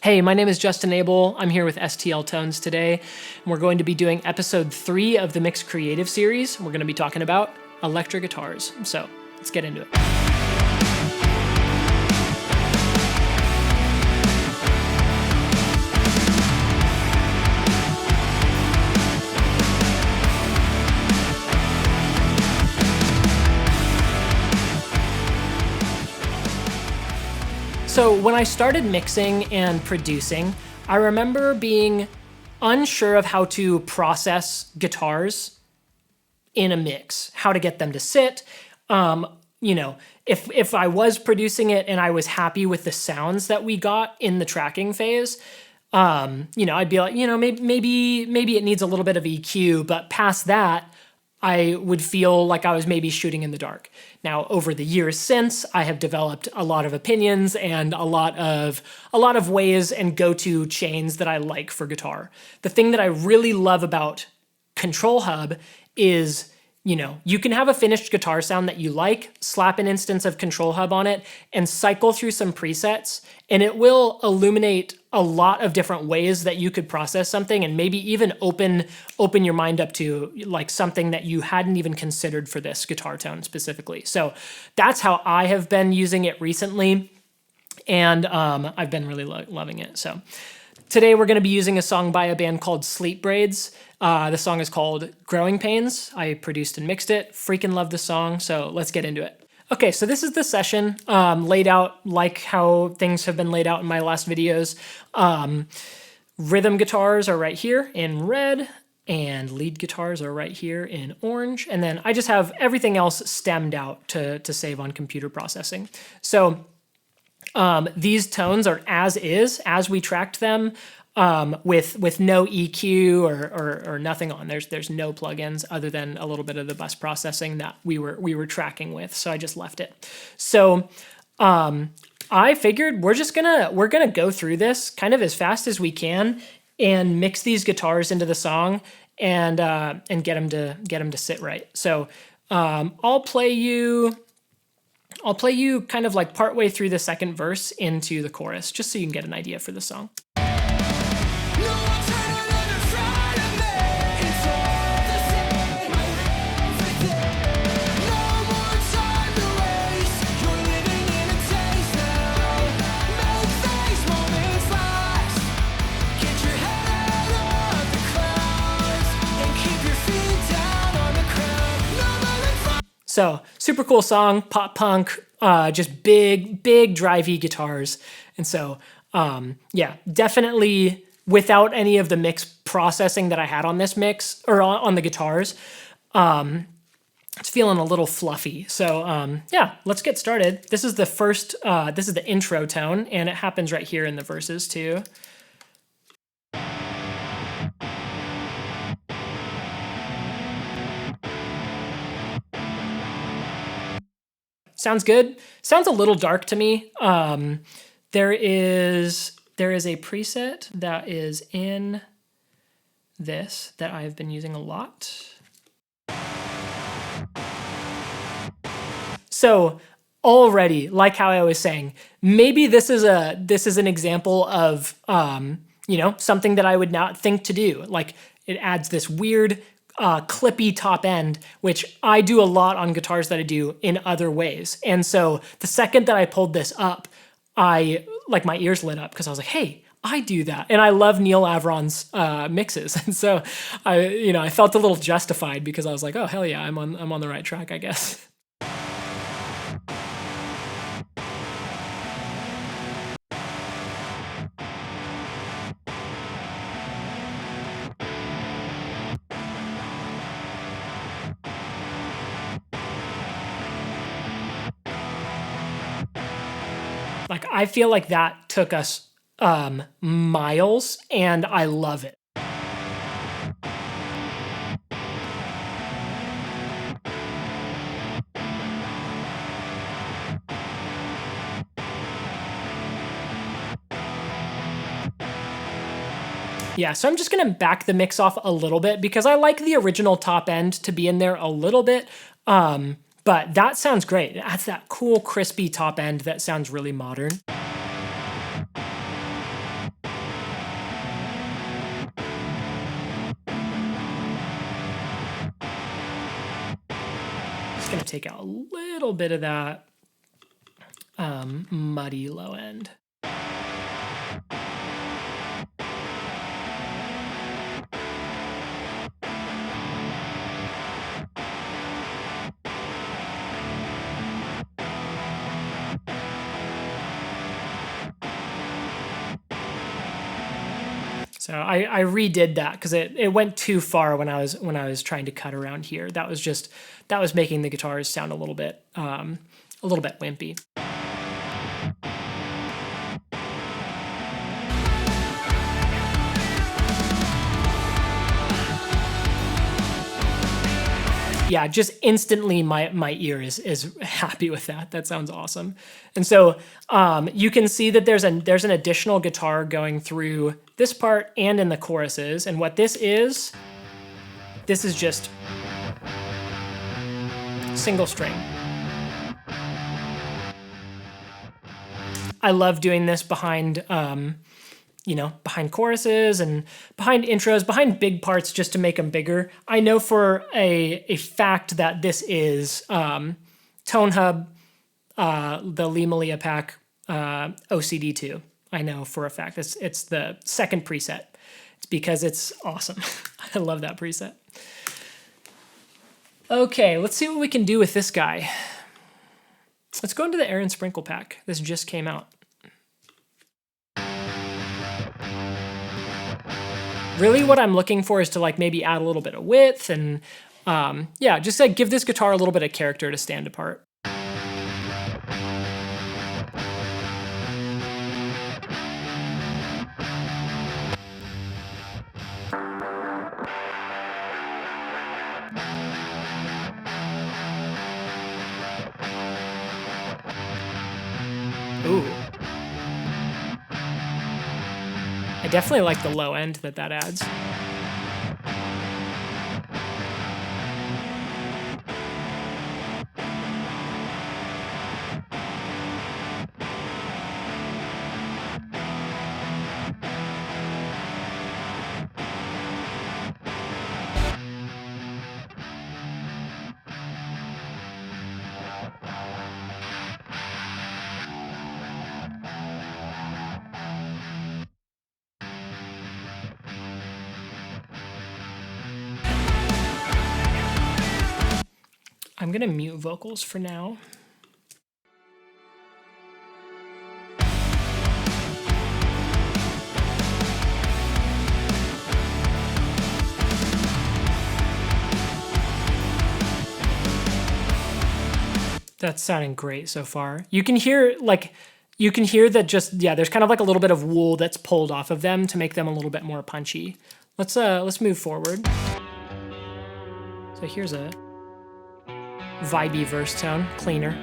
Hey, my name is Justin Abel. I'm here with STL Tones today, and we're going to be doing episode 3 of the Mix Creative series. We're going to be talking about electric guitars. So let's get into it. So when I started mixing and producing, I remember being unsure of how to process guitars in a mix, how to get them to sit. If I was producing it and I was happy with the sounds that we got in the tracking phase, I'd be like, maybe it needs a little bit of EQ, but past that, I would feel like I was maybe shooting in the dark. Now, over the years since, I have developed a lot of opinions and a lot of ways and go-to chains that I like for guitar. The thing that I really love about Control Hub is, you can have a finished guitar sound that you like, slap an instance of Control Hub on it, and cycle through some presets, and it will illuminate a lot of different ways that you could process something, and maybe even open your mind up to like something that you hadn't even considered for this guitar tone specifically. So that's how I have been using it recently, and I've been really loving it. So today we're going to be using a song by a band called Sleep Braids. The song is called Growing Pains. I produced and mixed it. Freaking love the song, so let's get into it. Okay, so this is the session laid out like how things have been laid out in my last videos. Rhythm guitars are right here in red, and lead guitars are right here in orange, and then I just have everything else stemmed out to save on computer processing. So these tones are as is, as we tracked them, with no EQ or nothing on. There's no plugins other than a little bit of the bus processing that we were tracking with. So I just left it. So I figured we're gonna go through this kind of as fast as we can and mix these guitars into the song and get them to sit right. So I'll play you kind of like partway through the second verse into the chorus, just so you can get an idea for the song. So super cool song, pop punk, just big drivey guitars. And so, definitely without any of the mix processing that I had on this mix or on the guitars, it's feeling a little fluffy. So let's get started. This is the first, this is the intro tone, and it happens right here in the verses too. Sounds good. Sounds a little dark to me. There is a preset that is in this that I've been using a lot. So already, like how I was saying, maybe this is an example of something that I would not think to do. Like it adds this weird clippy top end, which I do a lot on guitars that I do in other ways. And so the second that I pulled this up, my ears lit up because I was like, hey, I do that. And I love Neil Avron's mixes. And so I felt a little justified because I was like, oh, hell yeah, I'm on the right track, I guess. Like, I feel like that took us miles, and I love it. Yeah, so I'm just gonna back the mix off a little bit because I like the original top end to be in there a little bit. But that sounds great. It adds that cool, crispy top end that sounds really modern. Just gonna take out a little bit of that muddy low end. So I redid that because it went too far when I was trying to cut around here. That was making the guitars sound a little bit wimpy. Yeah, just instantly my ear is happy with that. That sounds awesome. And so you can see that there's an additional guitar going through this part and in the choruses. And what this is just single string. I love doing this behind behind choruses and behind intros, behind big parts just to make them bigger. I know for a fact that this is Tone Hub, the Lee Malia pack OCD2. I know for a fact. It's the second preset. It's because it's awesome. I love that preset. Okay, let's see what we can do with this guy. Let's go into the Air and Sprinkle pack. This just came out. Really what I'm looking for is to like maybe add a little bit of width and just like give this guitar a little bit of character to stand apart. Ooh. I definitely like the low end that adds. I'm gonna mute vocals for now. That's sounding great so far. You can hear that there's kind of like a little bit of wool that's pulled off of them to make them a little bit more punchy. Let's move forward. So here's a vibey verse tone, cleaner.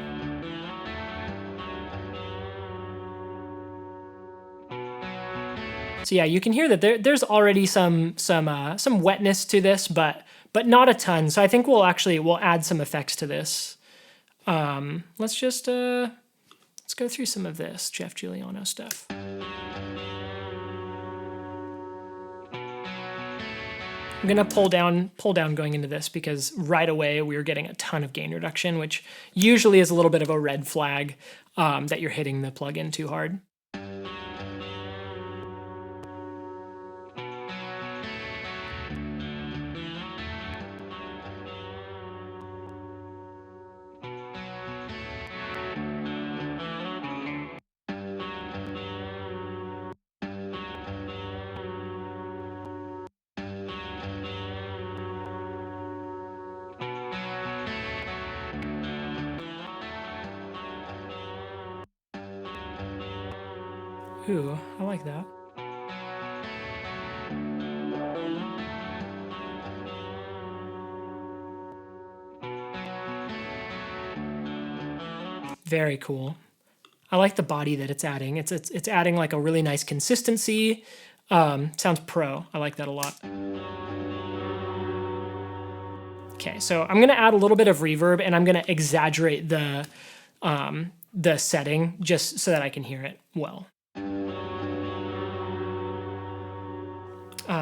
So yeah, you can hear that there's already some wetness to this, but not a ton. So I think we'll add some effects to this. Let's go through some of this Jeff Giuliano stuff. I'm gonna pull down going into this because right away we were getting a ton of gain reduction, which usually is a little bit of a red flag that you're hitting the plugin too hard. Ooh, I like that. Very cool. I like the body that it's adding. It's adding like a really nice consistency. Sounds pro. I like that a lot. Okay, so I'm gonna add a little bit of reverb and I'm gonna exaggerate the setting just so that I can hear it well.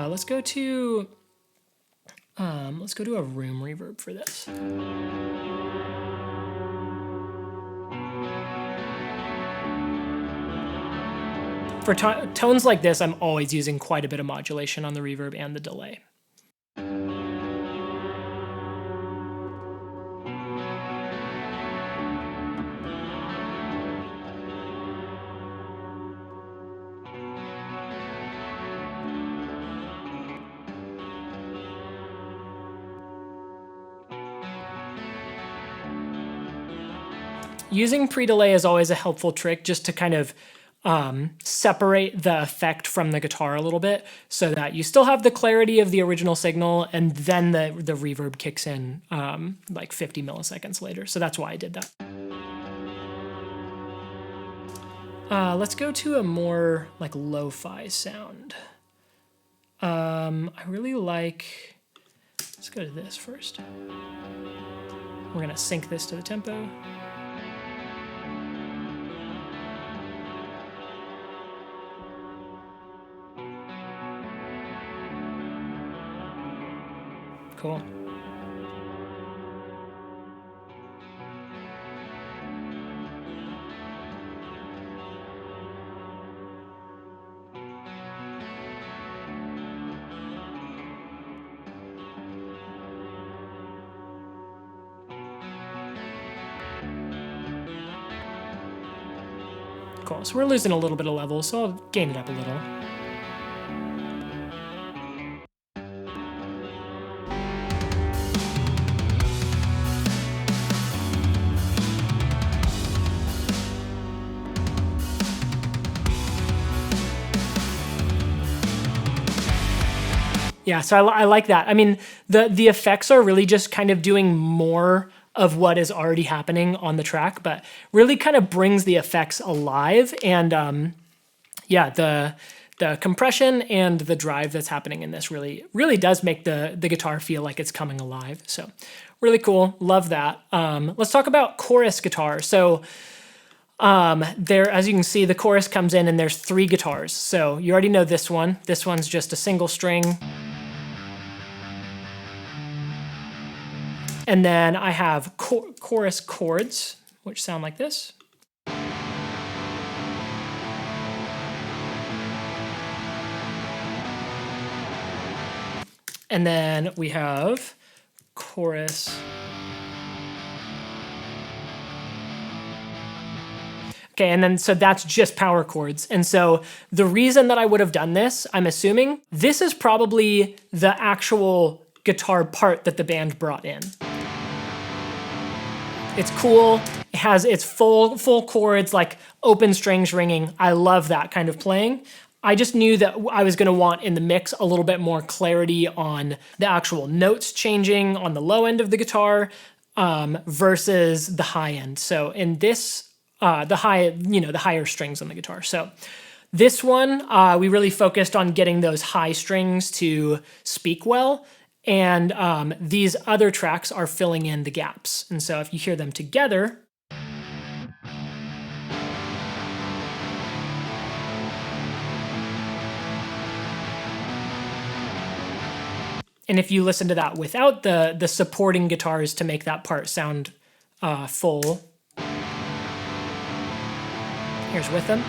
Let's go to a room reverb for this. For tones like this, I'm always using quite a bit of modulation on the reverb and the delay. Using pre-delay is always a helpful trick just to kind of separate the effect from the guitar a little bit so that you still have the clarity of the original signal and then the reverb kicks in like 50 milliseconds later. So that's why I did that. Let's go to a more like lo-fi sound. I really like, let's go to this first. We're gonna sync this to the tempo. Cool. Cool, so we're losing a little bit of level, so I'll gain it up a little. Yeah, so I like that. I mean, the effects are really just kind of doing more of what is already happening on the track, but really kind of brings the effects alive. And yeah, the compression and the drive that's happening in this really does make the guitar feel like it's coming alive. So really cool, love that. Let's talk about chorus guitar. So there, as you can see, the chorus comes in and there's 3 guitars. So you already know this one. This one's just a single string. And then I have chorus chords, which sound like this. And then we have chorus. Okay, and then so that's just power chords. And so the reason that I would have done this, I'm assuming, this is probably the actual guitar part that the band brought in. It's cool. It has its full chords, like open strings ringing. I love that kind of playing. I just knew that I was gonna want in the mix a little bit more clarity on the actual notes changing on the low end of the guitar versus the high end. So in this, the higher strings on the guitar. So this one, we really focused on getting those high strings to speak well. And these other tracks are filling in the gaps. And so if you hear them together, and if you listen to that without the supporting guitars to make that part sound full, here's with them.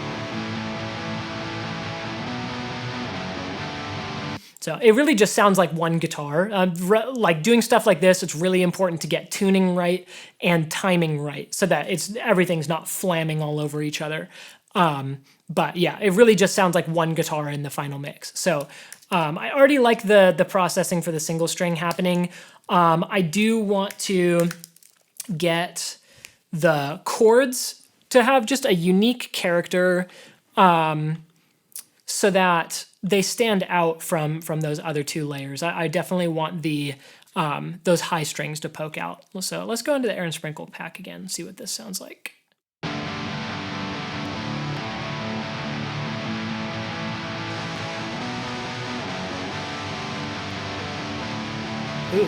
So it really just sounds like one guitar. Like doing stuff like this, it's really important to get tuning right and timing right so that everything's not flamming all over each other. But yeah, it really just sounds like one guitar in the final mix. So I already like the processing for the single string happening. I do want to get the chords to have just a unique character so that they stand out from those other 2 layers. I definitely want those high strings to poke out. So let's go into the Air and Sprinkle pack again and see what this sounds like. Ooh.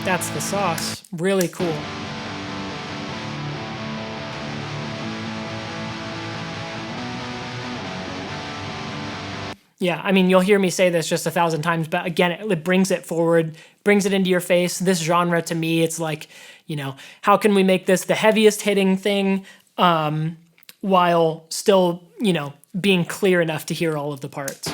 That's the sauce. Really cool. Yeah, I mean, you'll hear me say this just 1,000 times, but again, it brings it forward, brings it into your face. This genre to me, it's like, how can we make this the heaviest hitting thing while still, being clear enough to hear all of the parts?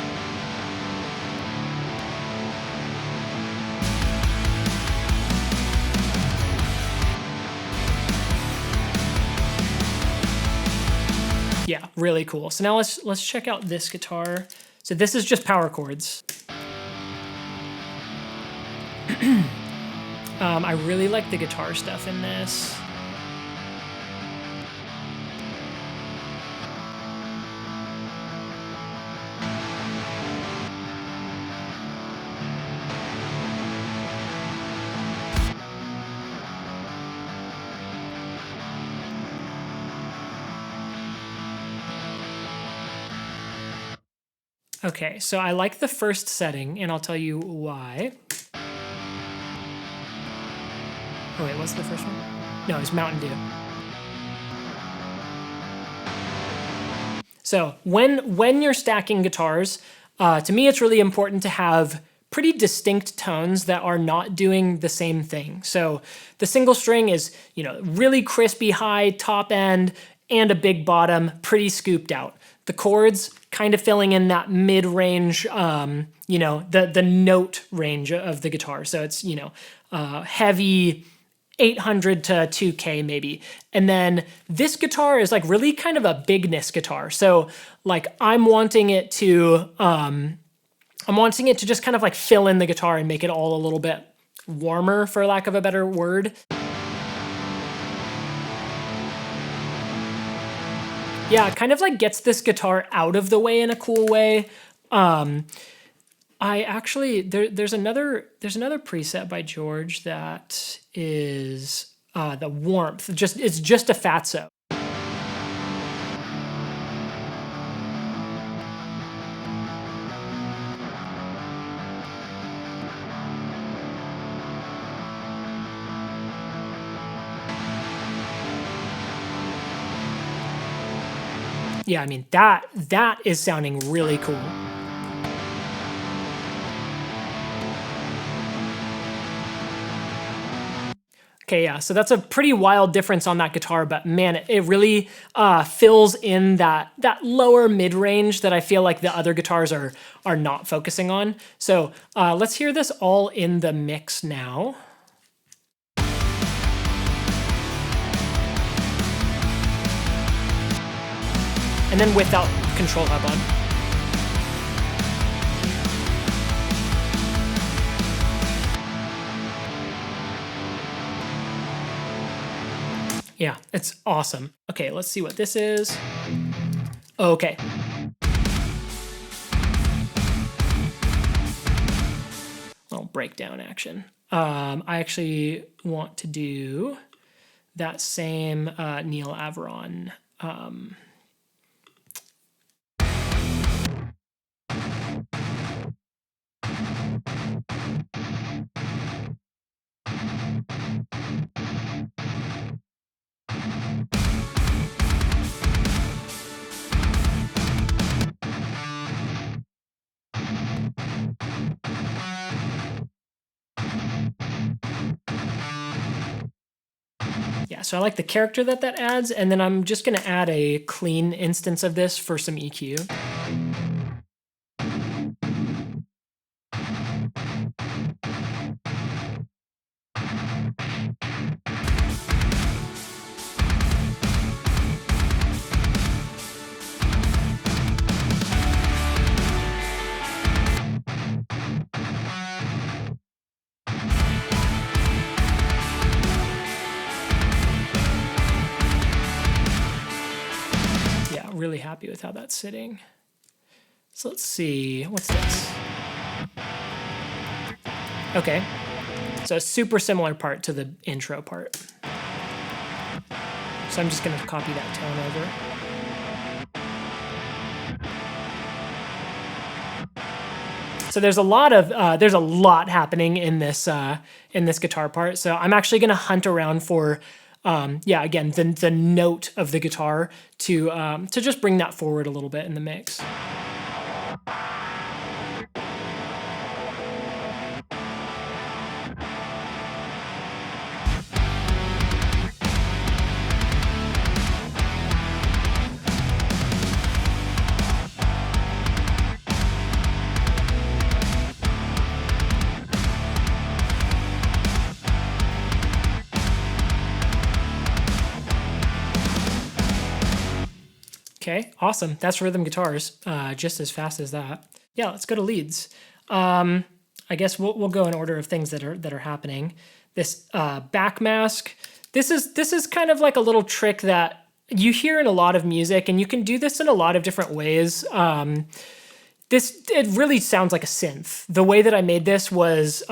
Yeah, really cool. So now let's check out this guitar. So this is just power chords. I really like the guitar stuff in this. Okay, so I like the first setting, and I'll tell you why. Oh wait, what's the first one? No, it's Mountain Dew. So when you're stacking guitars, to me it's really important to have pretty distinct tones that are not doing the same thing. So the single string is, really crispy high top end and a big bottom, pretty scooped out. The chords kind of filling in that mid-range, the note range of the guitar. So it's, heavy 800 to 2K maybe. And then this guitar is like really kind of a bigness guitar. So like I'm wanting it to just kind of like fill in the guitar and make it all a little bit warmer, for lack of a better word. Yeah, it kind of like gets this guitar out of the way in a cool way. I actually there's another preset by George that is the warmth. It's just a fatso. Yeah, I mean that is sounding really cool. Okay, yeah, so that's a pretty wild difference on that guitar, but man, it really fills in that lower mid-range that I feel like the other guitars are not focusing on. So let's hear this all in the mix now. And then without control hub on. Yeah, it's awesome. Okay, let's see what this is. Okay. Little breakdown action. I actually want to do that same Neil Averon. Yeah, so I like the character that adds, and then I'm just gonna add a clean instance of this for some EQ. Really happy with how that's sitting. So let's see, what's this? Okay, so a super similar part to the intro part. So I'm just gonna copy that tone over. So there's a lot happening in this guitar part. So I'm actually gonna hunt around for again, the note of the guitar to just bring that forward a little bit in the mix. Okay, awesome. That's rhythm guitars, just as fast as that. Yeah, let's go to leads. I guess we'll go in order of things that are happening. This back mask. This is kind of like a little trick that you hear in a lot of music, and you can do this in a lot of different ways. It really sounds like a synth. The way that I made this was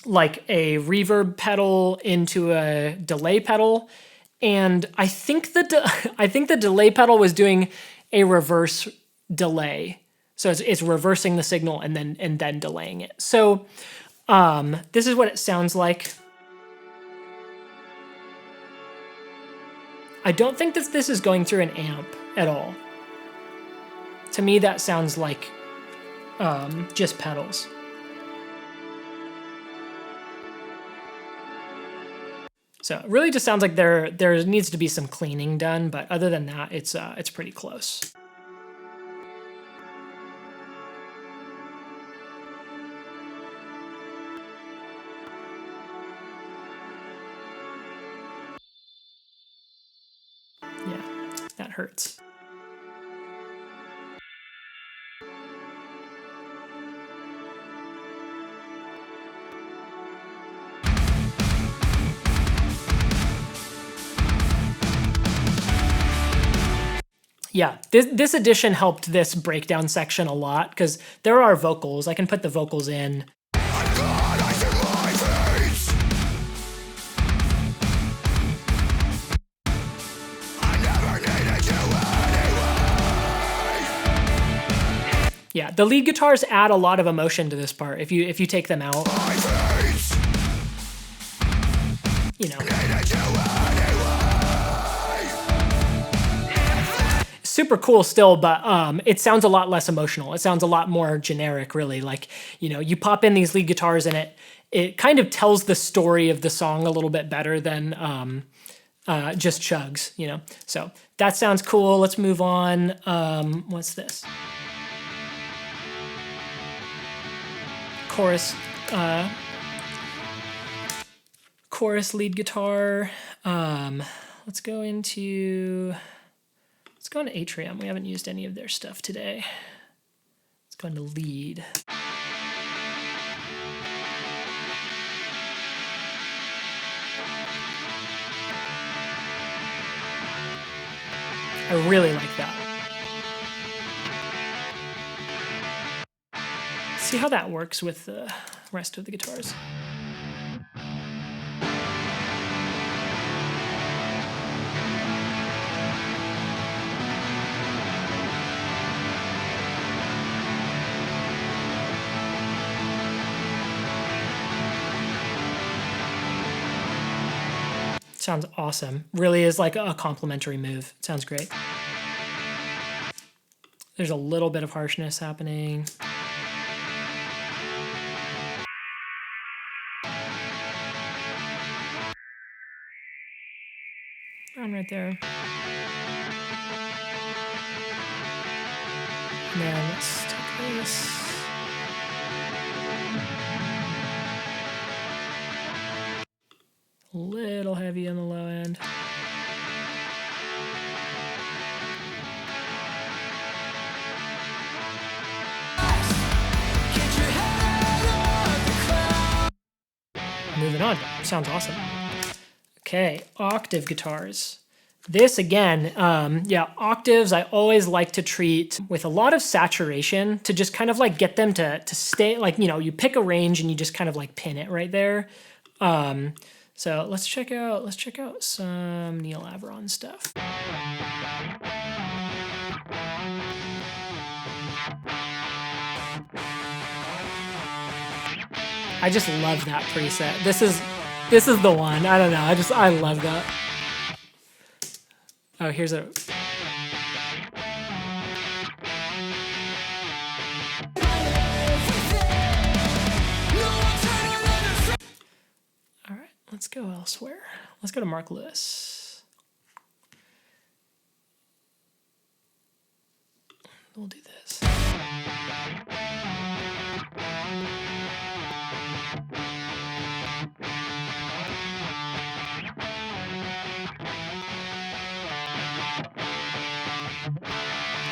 like a reverb pedal into a delay pedal, and I think the delay pedal was doing a reverse delay. So it's reversing the signal and then delaying it. So this is what it sounds like. I don't think that this is going through an amp at all. To me, that sounds like just pedals. So it really just sounds like there needs to be some cleaning done, but other than that, it's pretty close. Yeah, that hurts. Yeah, this edition helped this breakdown section a lot because there are vocals. I can put the vocals in. Yeah, the lead guitars add a lot of emotion to this part. If you take them out, you know. Super cool still, but it sounds a lot less emotional. It sounds a lot more generic, really. Like, you know, you pop in these lead guitars and it kind of tells the story of the song a little bit better than just chugs, you know. So that sounds cool. Let's move on. What's this? Chorus lead guitar. Let's go into Atrium. We haven't used any of their stuff today. Let's go into lead. I really like that. See how that works with the rest of the guitars. Sounds awesome. Really is like a complimentary move. It sounds great. There's a little bit of harshness happening. I'm right there. And then let's take this. A little heavy on the low end. Moving on. Sounds awesome. Okay, octave guitars. This again, yeah, octaves I always like to treat with a lot of saturation to just kind of like get them to stay, like, you know, you pick a range and you just kind of like pin it right there. So let's check out some Neil Averon stuff. I just love that preset. This is the one. I don't know. I love that. Oh, here's a. All right, let's go elsewhere. Let's go to Mark Lewis. We'll do this.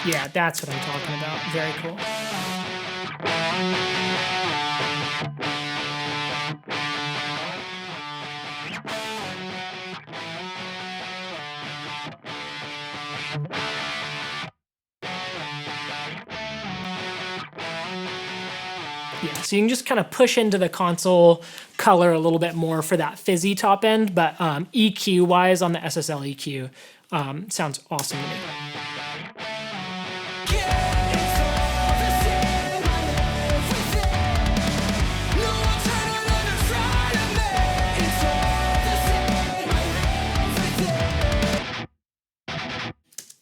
Yeah, that's what I'm talking about. Very cool. Yeah, so you can just kind of push into the console color a little bit more for that fizzy top end, but EQ-wise on the SSL EQ sounds awesome to me.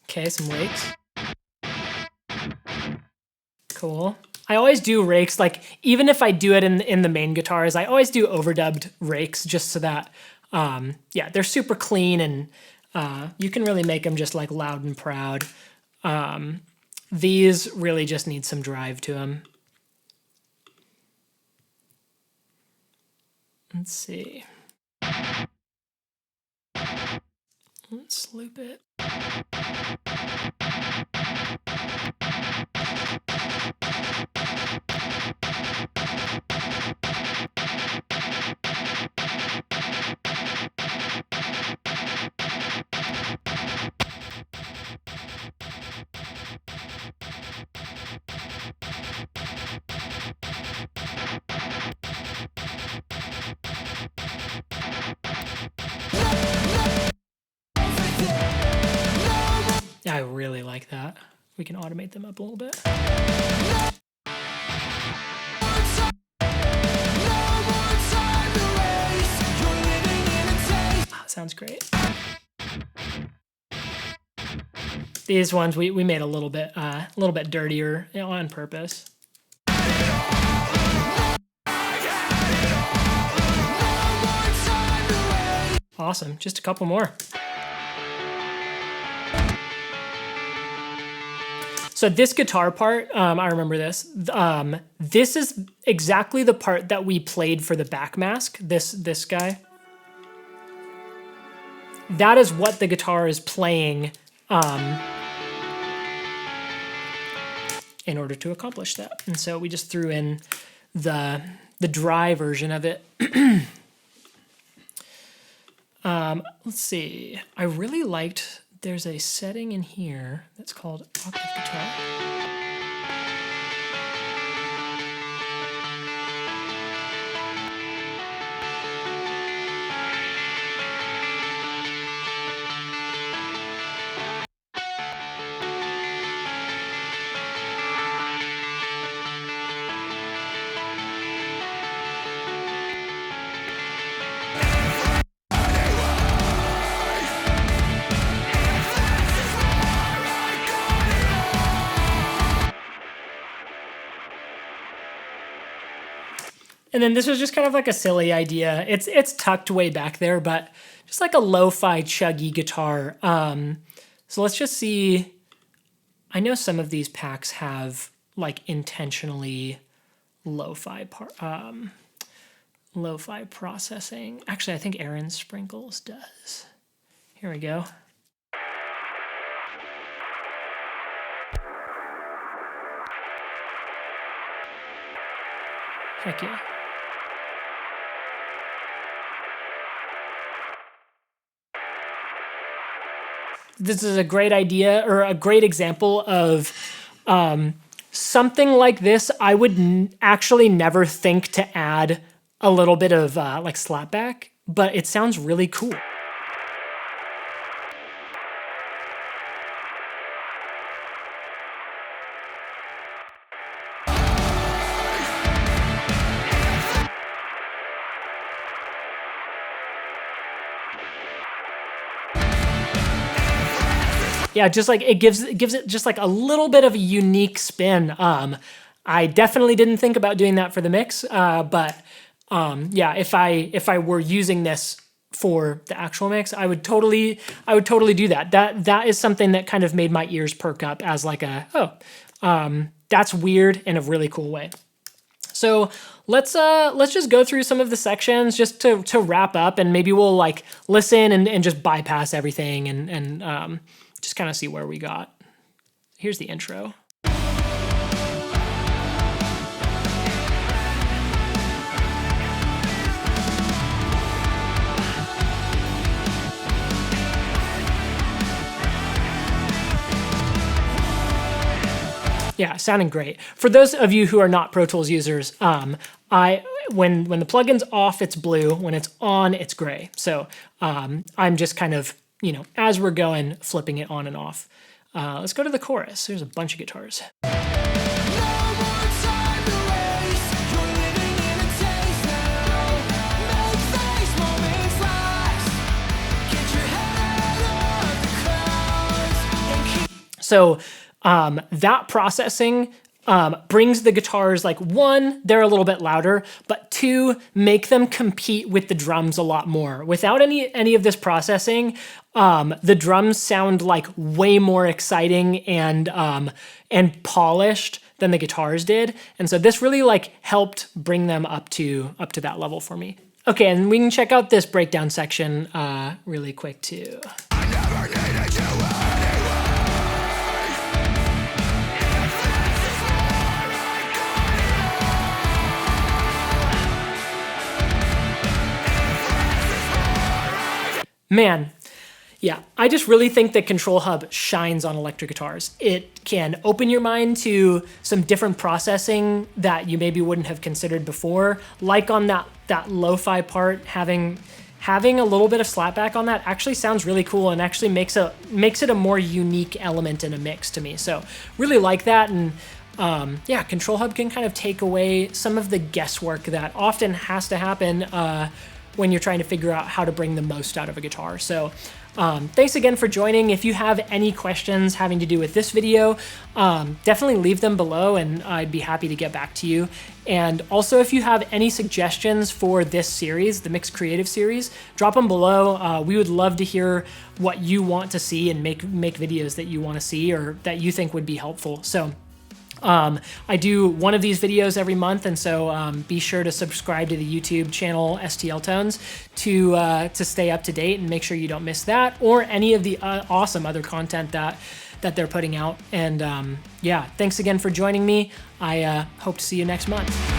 Okay, some rakes. Cool. I always do rakes, like even if I do it in the main guitars, I always do overdubbed rakes just so that, yeah, they're super clean and you can really make them just like loud and proud. These really just need some drive to them. Let's see. Let's loop it. I really like that. We can automate them up a little bit. Sounds great. These ones we made a little bit dirtier, you know, on purpose. Awesome. Just a couple more. So this guitar part, I remember this. This is exactly the part that we played for the backmask. This guy. That is what the guitar is playing in order to accomplish that. And so we just threw in the dry version of it. Let's see. I really liked, there's a setting in here that's called octave guitar. And then this was just kind of like a silly idea. It's tucked way back there, but just like a lo-fi chuggy guitar. So let's just see. I know some of these packs have like intentionally lo-fi processing. Actually, I think Aaron Sprinkles does. Here we go. Heck yeah. This is a great idea or a great example of something like this. I would actually never think to add a little bit of like slapback, but it sounds really cool. Yeah, just like it gives it just like a little bit of a unique spin. I definitely didn't think about doing that for the mix, but yeah, if I were using this for the actual mix, I would totally do that. That is something that kind of made my ears perk up as like a that's weird in a really cool way. So let's just go through some of the sections just to wrap up, and maybe we'll like listen and just bypass everything and just kind of see where we got. Here's the intro. Yeah, sounding great. For those of you who are not Pro Tools users, when the plugin's off, it's blue. When it's on, it's gray. So I'm just kind of, as we're going, flipping it on and off. Let's go to the chorus. There's a bunch of guitars. So that processing brings the guitars, like, one, they're a little bit louder, but two, make them compete with the drums a lot more. Without any of this processing, the drums sound like way more exciting and polished than the guitars did. And so this really like helped bring them up to that level for me. Okay, and we can check out this breakdown section really quick too. I never needed you. Man, yeah, I just really think that Control Hub shines on electric guitars. It can open your mind to some different processing that you maybe wouldn't have considered before. Like on that lo-fi part, having a little bit of slapback on that actually sounds really cool and actually makes it a more unique element in a mix to me. So really like that. And yeah, Control Hub can kind of take away some of the guesswork that often has to happen when you're trying to figure out how to bring the most out of a guitar. So thanks again for joining. If you have any questions having to do with this video, definitely leave them below and I'd be happy to get back to you. And also, if you have any suggestions for this series, the Mixed Creative series, drop them below. We would love to hear what you want to see and make videos that you want to see or that you think would be helpful. So I do one of these videos every month, and so be sure to subscribe to the YouTube channel STL Tones to stay up to date and make sure you don't miss that or any of the awesome other content that they're putting out. And yeah, thanks again for joining me. I hope to see you next month.